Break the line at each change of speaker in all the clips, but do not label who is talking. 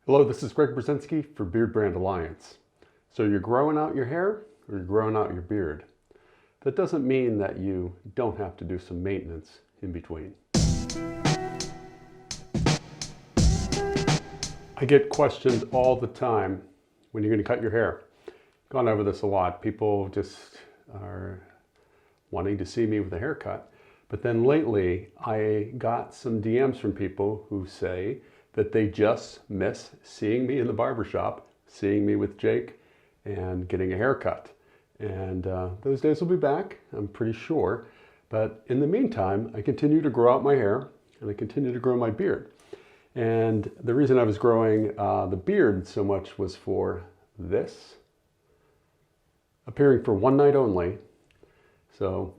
Hello, this is Berzinsky for Beardbrand Alliance. So you're growing out your hair or you're growing out your beard. That doesn't mean that you don't have to do some maintenance in between. I get questioned all the time when you're going to cut your hair. Gone over this a lot. People just are wanting to see me with a haircut. But then lately I got some DMs from people who say that they just miss seeing me in the barbershop, seeing me with Jake and getting a haircut. And those days will be back, I'm pretty sure. But in the meantime, I continue to grow out my hair and I continue to grow my beard. And the reason I was growing the beard so much was for this, appearing for one night only. So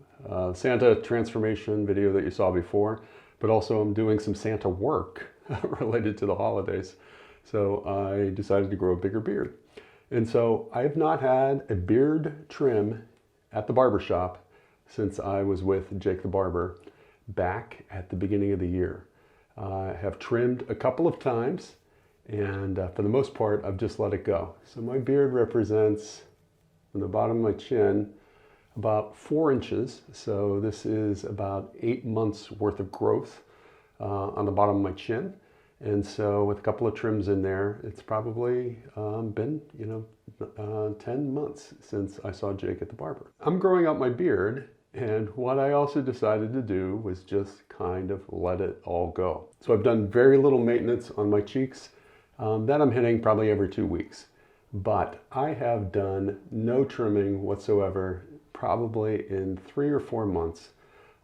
Santa transformation video that you saw before, but also I'm doing some Santa work related to the holidays. So I decided to grow a bigger beard. And so I have not had a beard trim at the barbershop since I was with Jake the Barber back at the beginning of the year. I have trimmed a couple of times and for the most part I've just let it go. So my beard represents from the bottom of my chin about 4 inches. So this is about 8 months worth of growth on the bottom of my chin. And so with a couple of trims in there, it's probably been, 10 months since I saw Jake at the barber. I'm growing out my beard, and what I also decided to do was just kind of let it all go. So I've done very little maintenance on my cheeks. That I'm hitting probably every 2 weeks. But I have done no trimming whatsoever, probably in 3 or 4 months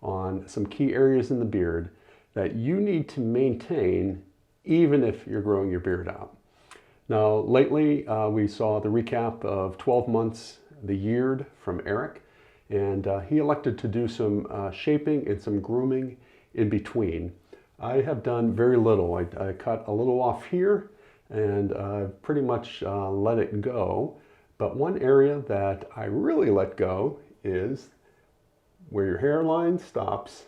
on some key areas in the beard that you need to maintain even if you're growing your beard out. Now, lately we saw the recap of 12 months, the yeared from Eric, and he elected to do some shaping and some grooming in between. I have done very little. I cut a little off here and pretty much let it go. But one area that I really let go is where your hairline stops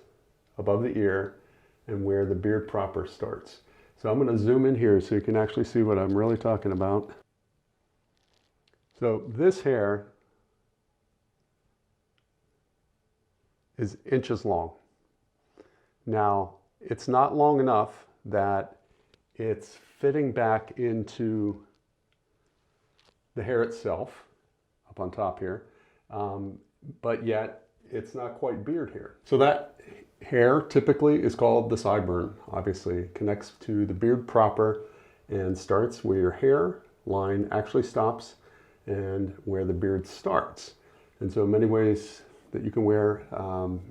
above the ear and where the beard proper starts. So I'm going to zoom in here so you can actually see what I'm really talking about. So this hair is inches long. Now, it's not long enough that it's fitting back into the hair itself up on top here, but yet it's not quite beard hair. So that hair typically is called the sideburn. Obviously, it connects to the beard proper and starts where your hair line actually stops and where the beard starts. And so many ways that you can wear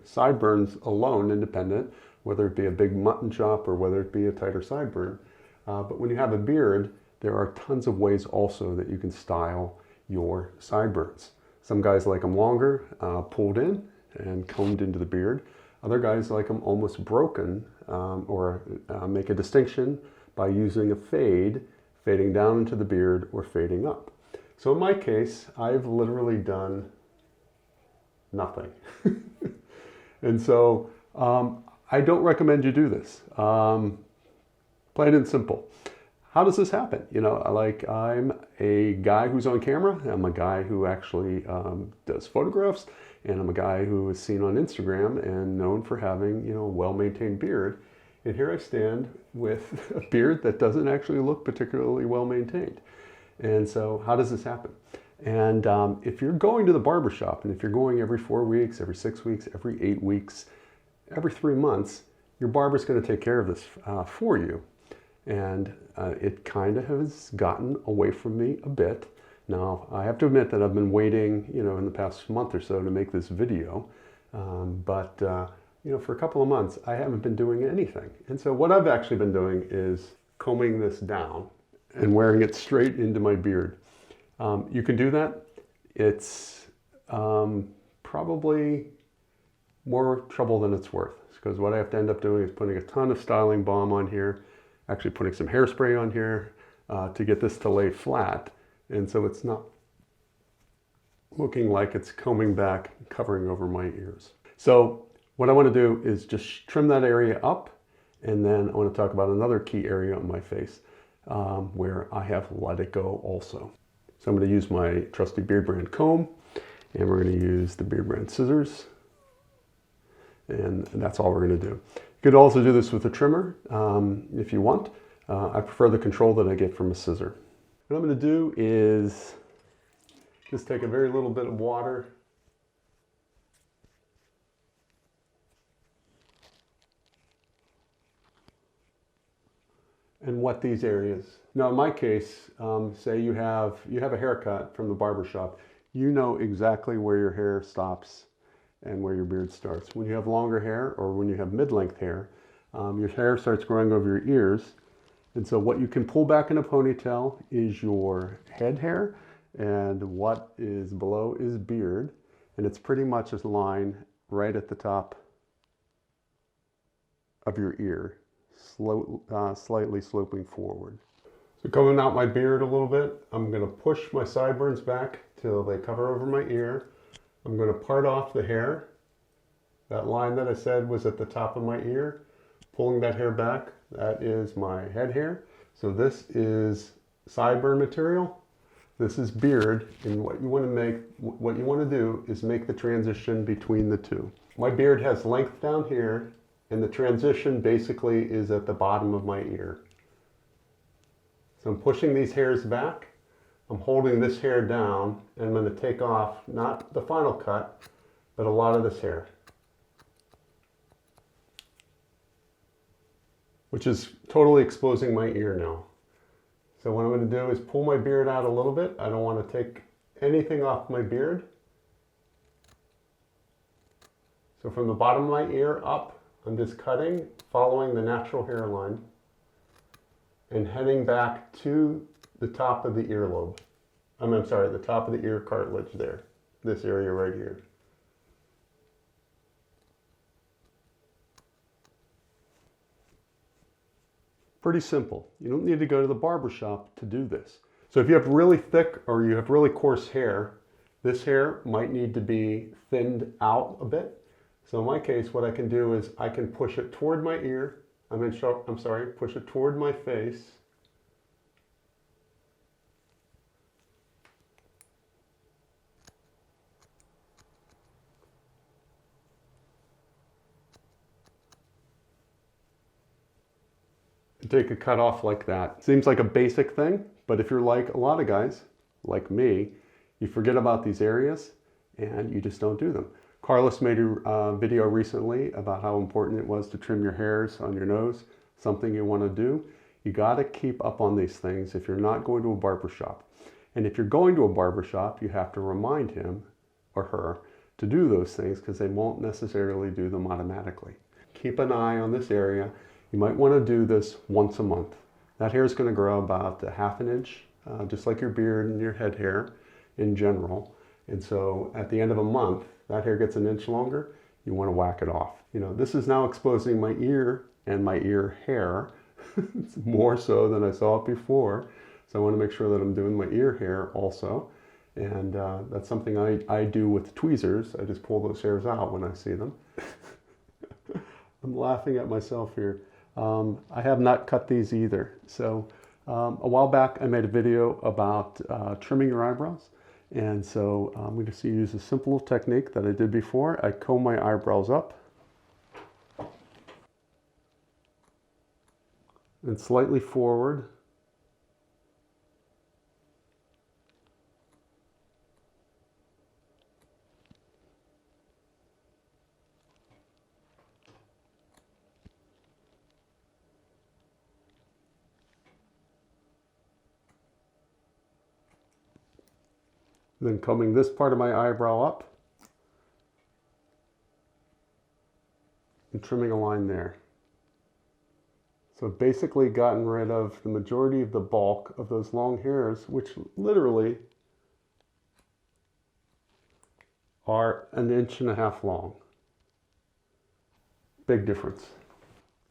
sideburns alone, independent, whether it be a big mutton chop or whether it be a tighter sideburn. But when you have a beard, there are tons of ways also that you can style your sideburns. Some guys like them longer, pulled in and combed into the beard. Other guys like them almost broken or make a distinction by using a fade, fading down into the beard or fading up. So in my case, I've literally done nothing. And so I don't recommend you do this. Plain and simple. How does this happen? I'm a guy who's on camera. I'm a guy who actually does photographs, and I'm a guy who is seen on Instagram and known for having, a well-maintained beard. And here I stand with a beard that doesn't actually look particularly well-maintained. And so how does this happen? And if you're going to the barbershop, and if you're going every 4 weeks, every 6 weeks, every 8 weeks, every 3 months, your barber's going to take care of this for you. And it kind of has gotten away from me a bit. Now, I have to admit that I've been waiting, in the past month or so to make this video. But for a couple of months, I haven't been doing anything. And so what I've actually been doing is combing this down and wearing it straight into my beard. You can do that. It's probably more trouble than it's worth, because what I have to end up doing is putting a ton of styling balm on here, actually putting some hairspray on here to get this to lay flat. And so it's not looking like it's combing back, covering over my ears. So what I want to do is just trim that area up, and then I want to talk about another key area on my face. where I have let it go also. So I'm going to use my trusty Beardbrand comb, and we're going to use the Beardbrand scissors, and that's all we're going to do. You could also do this with a trimmer if you want. I prefer the control that I get from a scissor. What I'm going to do is just take a very little bit of water and wet these areas. Now in my case, say you have a haircut from the barber shop, you know exactly where your hair stops and where your beard starts. When you have longer hair or when you have mid-length hair, your hair starts growing over your ears. And so what you can pull back in a ponytail is your head hair, and what is below is beard. And it's pretty much a line right at the top of your ear, slightly sloping forward. So combing out my beard a little bit, I'm going to push my sideburns back till they cover over my ear. I'm going to part off the hair. That line that I said was at the top of my ear. Pulling that hair back, that is my head hair. So this is sideburn material. This is beard, and what you want to do is make the transition between the two. My beard has length down here, and the transition basically is at the bottom of my ear. So I'm pushing these hairs back. I'm holding this hair down, and I'm going to take off, not the final cut, but a lot of this hair, which is totally exposing my ear now. So what I'm going to do is pull my beard out a little bit. I don't want to take anything off my beard. So from the bottom of my ear up, I'm just cutting, following the natural hairline, and heading back to the top of the earlobe. I'm sorry, the top of the ear cartilage there, this area right here. Pretty simple. You don't need to go to the barber shop to do this. So if you have really thick or you have really coarse hair, this hair might need to be thinned out a bit. So in my case, what I can do is I can push it toward my ear. Push it toward my face. Take a cut off like that. Seems like a basic thing, but if you're like a lot of guys, like me, you forget about these areas and you just don't do them. Carlos made a video recently about how important it was to trim your hairs on your nose, something you want to do. You got to keep up on these things if you're not going to a barber shop. And if you're going to a barber shop, you have to remind him or her to do those things because they won't necessarily do them automatically. Keep an eye on this area. You might want to do this once a month. That hair is going to grow about a ½ inch, just like your beard and your head hair in general. And so at the end of a month, that hair gets an inch longer. You want to whack it off. You know, this is now exposing my ear and my ear hair more so than I saw it before. So I want to make sure that I'm doing my ear hair also. And that's something I do with tweezers. I just pull those hairs out when I see them. I'm laughing at myself here. I have not cut these either. So a while back I made a video about trimming your eyebrows. And so I'm going to use a simple technique that I did before. I comb my eyebrows up and slightly forward. Then combing this part of my eyebrow up and trimming a line there. So I've basically gotten rid of the majority of the bulk of those long hairs, which literally are an 1.5 inches long. Big difference.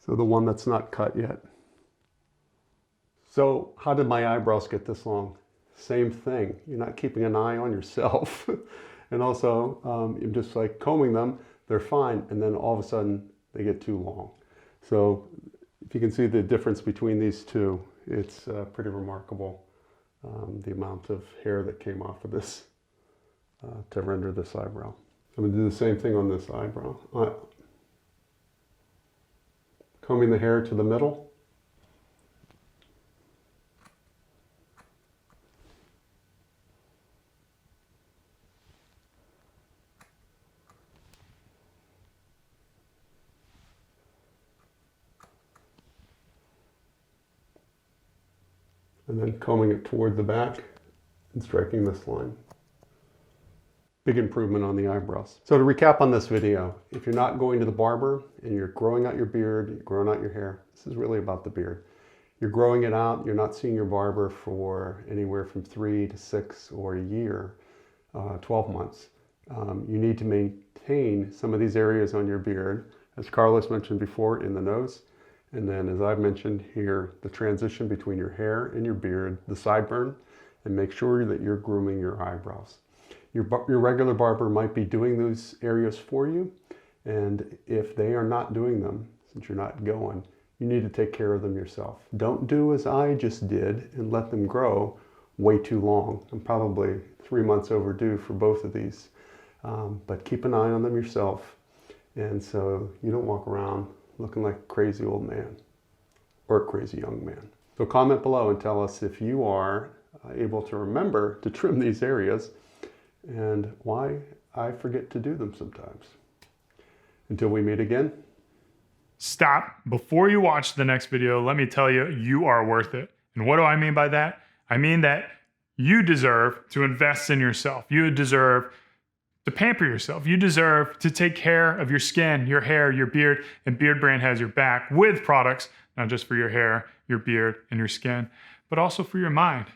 So the one that's not cut yet. So how did my eyebrows get this long? Same thing. You're not keeping an eye on yourself. And also, you're just like combing them, they're fine, and then all of a sudden they get too long. So if you can see the difference between these two, It's pretty remarkable, the amount of hair that came off of this to render this eyebrow. I'm going to do the same thing on this eyebrow. Combing the hair to the middle. And then combing it toward the back and striking this line. Big improvement on the eyebrows. So to recap on this video, if you're not going to the barber and you're growing out your beard, you're growing out your hair, this is really about the beard. You're growing it out, you're not seeing your barber for anywhere from 3 to 6 or a year, 12 months. You need to maintain some of these areas on your beard, as Carlos mentioned before, in the nose. And then, as I've mentioned here, the transition between your hair and your beard, the sideburn, and make sure that you're grooming your eyebrows. Your regular barber might be doing those areas for you, and if they are not doing them, since you're not going, you need to take care of them yourself. Don't do as I just did and let them grow way too long. I'm probably 3 months overdue for both of these, but keep an eye on them yourself, and so you don't walk around looking like a crazy old man or a crazy young man. So comment below and tell us if you are able to remember to trim these areas and why I forget to do them sometimes. Until we meet again.
Stop. Before you watch the next video, let me tell you, you are worth it. And what do I mean by that? I mean that you deserve to invest in yourself. You deserve to pamper yourself. You deserve to take care of your skin, your hair, your beard, and Beardbrand has your back with products, not just for your hair, your beard, and your skin, but also for your mind.